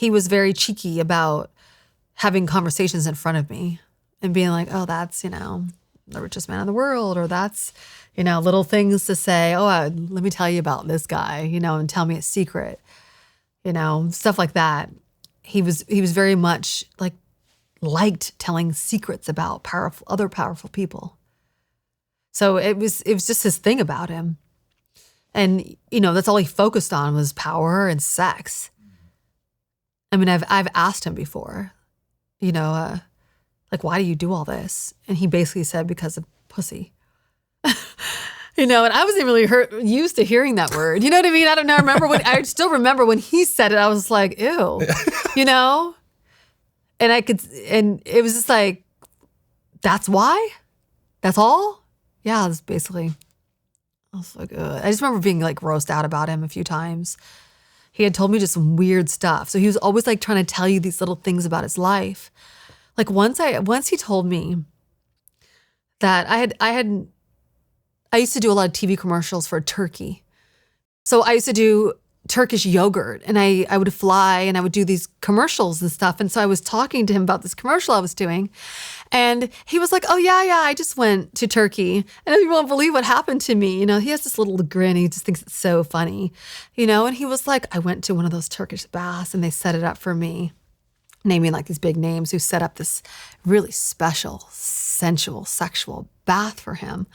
he was very cheeky about having conversations in front of me and being like, oh, that's, the richest man in the world, or that's, little things to say, oh, let me tell you about this guy, and tell me a secret, stuff like that. He was very much liked telling secrets about other powerful people. So it was just his thing about him. And, that's all he focused on was power and sex. I mean, I've asked him before, why do you do all this? And he basically said, because of pussy. And I wasn't really used to hearing that word. You know what I mean? I don't know. I still remember when he said it, I was like, ew, And and it was just like, that's why? That's all? Yeah, that's basically, I was like, ugh. I just remember being grossed out about him a few times. He had told me just some weird stuff. So he was always trying to tell you these little things about his life. Once he told me that I used to do a lot of TV commercials for Turkey. So I used to do Turkish yogurt, and I would fly and I would do these commercials and stuff. And so I was talking to him about this commercial I was doing, and he was like, oh yeah, I just went to Turkey, and you won't believe what happened to me. He has this little grin. He just thinks it's so funny, and he was like, I went to one of those Turkish baths and they set it up for me, naming these big names who set up this really special, sensual, sexual bath for him.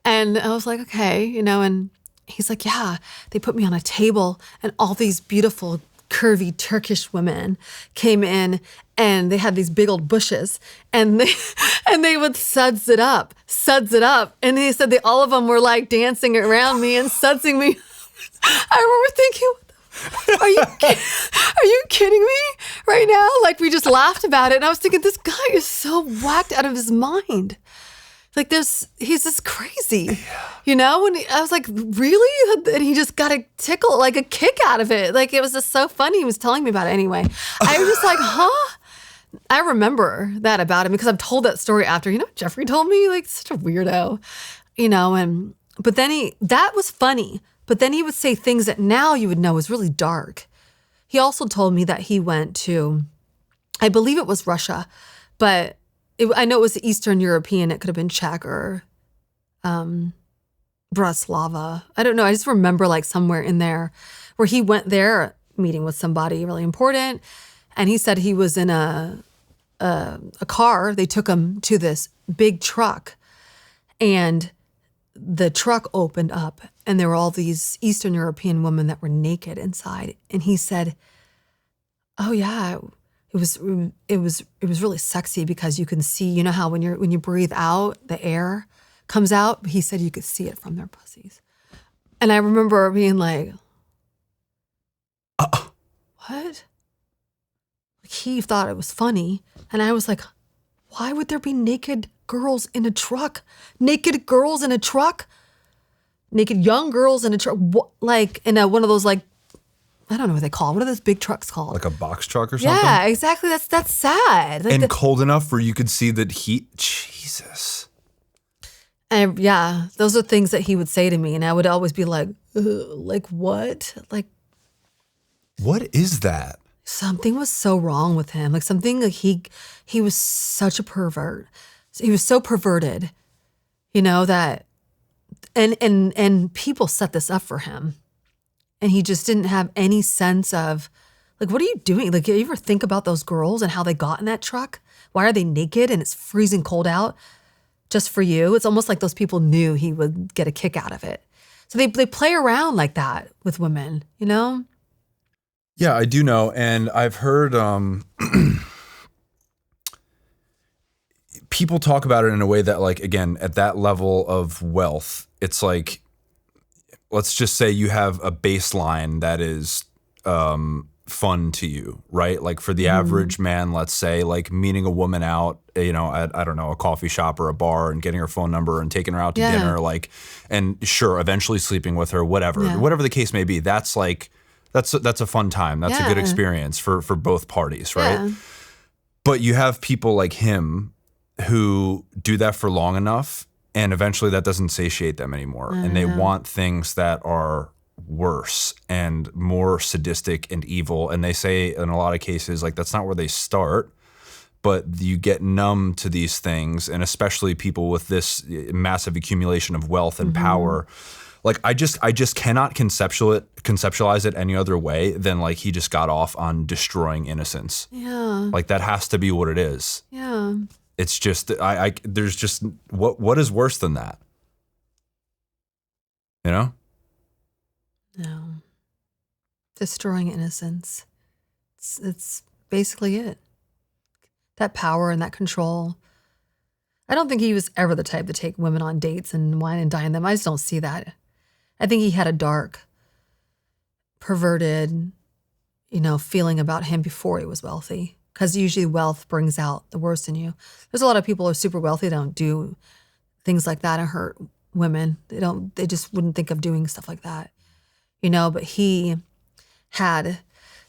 And I was like, okay, and he's like, yeah, they put me on a table and all these beautiful, curvy Turkish women came in and they had these big old bushes and they would suds it up. And he said all of them were dancing around me and sudsing me. I remember thinking, are you kidding me right now? We just laughed about it. And I was thinking, this guy is so whacked out of his mind. He's just crazy, And I was like, really? And he just got a tickle, a kick out of it. It was just so funny. He was telling me about it anyway. I was just like, huh? I remember that about him because I've told that story after, Jeffrey told me, such a weirdo, but then that was funny. But then he would say things that now you would know was really dark. He also told me that he went to, I believe it was Russia, but I know it was Eastern European. It could have been Czech or Bratislava. I don't know. I just remember somewhere in there where he went there meeting with somebody really important. And he said he was in a car. They took him to this big truck, and the truck opened up and there were all these Eastern European women that were naked inside. And he said, oh yeah, it was really sexy because you can see, how when you breathe out, the air comes out. He said you could see it from their pussies. And I remember being like, what? He thought it was funny. And I was like, why would there be naked girls in a truck? Naked girls in a truck? Naked young girls in a truck? In one of those I don't know what they call it. What are those big trucks called? Like a box truck or something? Yeah, exactly. That's sad. And cold enough where you could see the heat. Jesus. And yeah, those are things that he would say to me, and I would always be like, what? What is that? Something was so wrong with him. He was such a pervert. He was so perverted, that, and people set this up for him. And he just didn't have any sense of, what are you doing? You ever think about those girls and how they got in that truck? Why are they naked and it's freezing cold out just for you? It's almost like those people knew he would get a kick out of it. So they play around like that with women, Yeah, I do know. And I've heard people talk about it in a way that, again, at that level of wealth, it's let's just say you have a baseline that is fun to you, right? For the average man, let's say, meeting a woman out, at, I don't know, a coffee shop or a bar and getting her phone number and taking her out to dinner, and sure, eventually sleeping with her, whatever the case may be. That's that's a fun time. That's a good experience for both parties, right? Yeah. But you have people like him who do that for long enough, and eventually that doesn't satiate them anymore. And they want things that are worse and more sadistic and evil. And they say in a lot of cases, like, that's not where they start, but you get numb to these things. And especially people with this massive accumulation of wealth and power. Like, I just cannot conceptualize it any other way than like he just got off on destroying innocence. Yeah. Like, that has to be what it is. Yeah. It's just, there's just, what is worse than that? You know? No. Destroying innocence. It's basically it. That power and that control. I don't think he was ever the type to take women on dates and wine and dine them. I just don't see that. I think he had a dark, perverted, feeling about him before he was wealthy. Because usually wealth brings out the worst in you. There's a lot of people who are super wealthy that don't do things like that and hurt women. They just wouldn't think of doing stuff like that. But he had,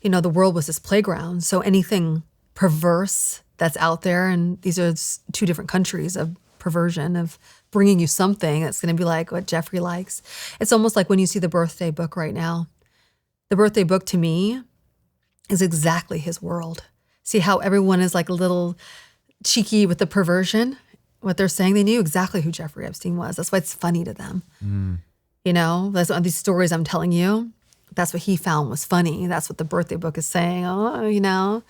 the world was his playground. So anything perverse that's out there, and these are two different countries of perversion, of bringing you something that's going to be like what Jeffrey likes. It's almost like when you see the birthday book right now. The birthday book to me is exactly his world. See how everyone is like a little cheeky with the perversion? What they're saying, they knew exactly who Jeffrey Epstein was. That's why it's funny to them. That's what these stories I'm telling you. That's what he found was funny. That's what the birthday book is saying. Oh,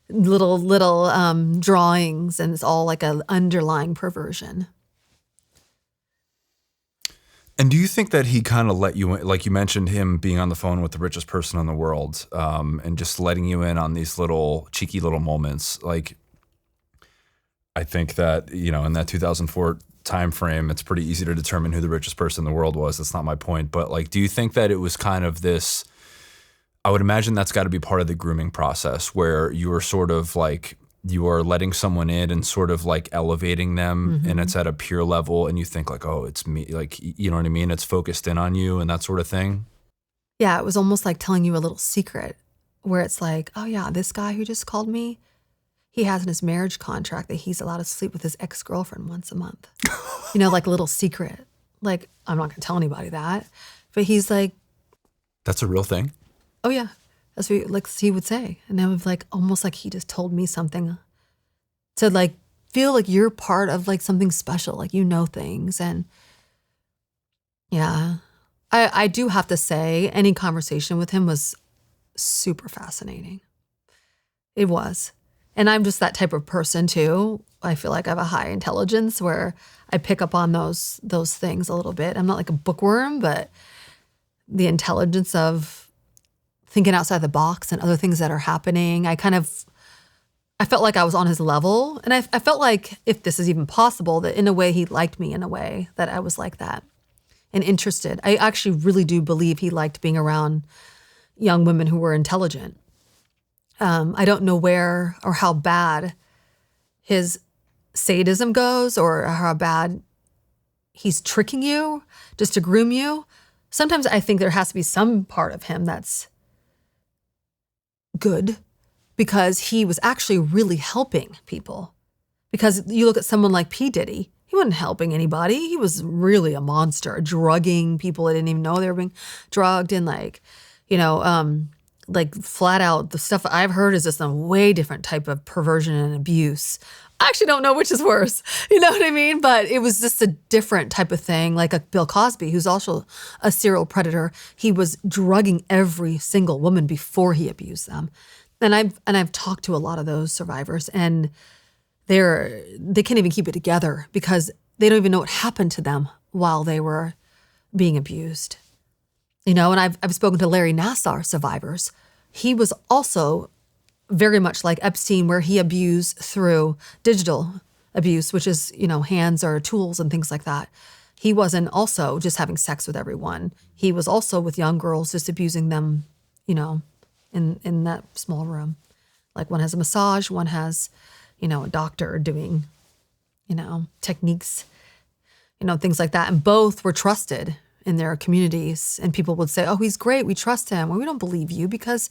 little drawings, and it's all like an underlying perversion. And do you think that he kind of let you in, like you mentioned him being on the phone with the richest person in the world, and just letting you in on these little cheeky little moments? Like, I think that, in that 2004 time frame, it's pretty easy to determine who the richest person in the world was. That's not my point. But like, do you think that it was kind of this, I would imagine that's got to be part of the grooming process where you are sort of like, you are letting someone in and sort of like elevating them, and it's at a peer level, and you think like, oh, it's me, like, you know what I mean? It's focused in on you and that sort of thing. Yeah, it was almost like telling you a little secret where it's like, oh yeah, this guy who just called me, he has in his marriage contract that he's allowed to sleep with his ex-girlfriend once a month. Like a little secret. Like, I'm not going to tell anybody that. But he's like, that's a real thing? Oh yeah. That's what he would say. And it was like almost like he just told me something to like feel like you're part of like something special, like things. And yeah, I do have to say any conversation with him was super fascinating. It was. And I'm just that type of person too. I feel like I have a high intelligence where I pick up on those things a little bit. I'm not like a bookworm, but the intelligence of thinking outside the box and other things that are happening, I felt like I was on his level. And I felt like, if this is even possible, that in a way he liked me in a way that I was like that and interested. I actually really do believe he liked being around young women who were intelligent. I don't know where or how bad his sadism goes or how bad he's tricking you just to groom you. Sometimes I think there has to be some part of him that's good because he was actually really helping people. Because you look at someone like P. Diddy, he wasn't helping anybody. He was really a monster, drugging people that didn't even know they were being drugged, and like flat out, the stuff I've heard is just a way different type of perversion and abuse. I actually don't know which is worse. You know what I mean? But it was just a different type of thing, like a Bill Cosby, who's also a serial predator. He was drugging every single woman before he abused them. And I've talked to a lot of those survivors, and they can't even keep it together because they don't even know what happened to them while they were being abused. And I've spoken to Larry Nassar survivors. He was also very much like Epstein, where he abused through digital abuse, which is, hands or tools and things like that. He wasn't also just having sex with everyone. He was also with young girls, just abusing them, in that small room. Like one has a massage, one has, a doctor doing, techniques, things like that. And both were trusted in their communities, and people would say, oh, he's great, we trust him. Well, we don't believe you because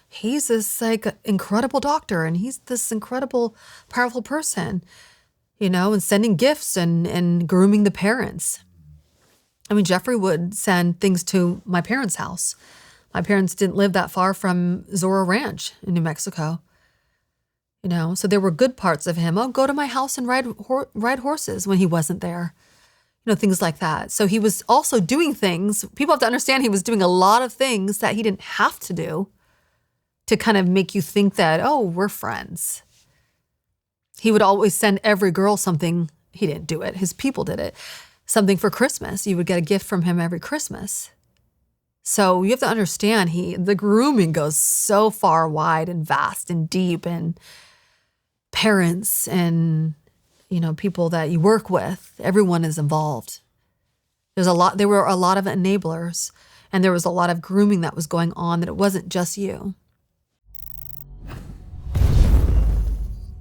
he's this like incredible doctor and he's this incredible, powerful person, and sending gifts and grooming the parents. I mean, Jeffrey would send things to my parents' house. My parents didn't live that far from Zorro Ranch in New Mexico. You know, so there were good parts of him. Oh, go to my house and ride horses when he wasn't there. You know, things like that. So he was also doing things. People have to understand he was doing a lot of things that he didn't have to do to kind of make you think that, oh, we're friends. He would always send every girl something. He didn't do it. His people did it. Something for Christmas. You would get a gift from him every Christmas. So you have to understand the grooming goes so far wide and vast and deep, and parents and, you know, people that you work with, everyone is involved. There were a lot of enablers, and there was a lot of grooming that was going on, that it wasn't just you.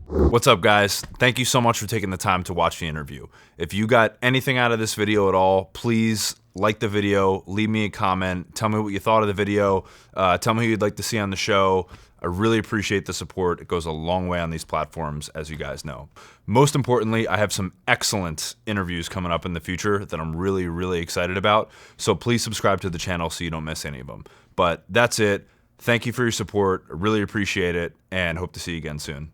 What's up, guys? Thank you so much for taking the time to watch the interview. If you got anything out of this video at all, please like the video, leave me a comment, tell me what you thought of the video, tell me who you'd like to see on the show. I really appreciate the support. It goes a long way on these platforms, as you guys know. Most importantly, I have some excellent interviews coming up in the future that I'm really, really excited about. So please subscribe to the channel so you don't miss any of them. But that's it. Thank you for your support. I really appreciate it, and hope to see you again soon.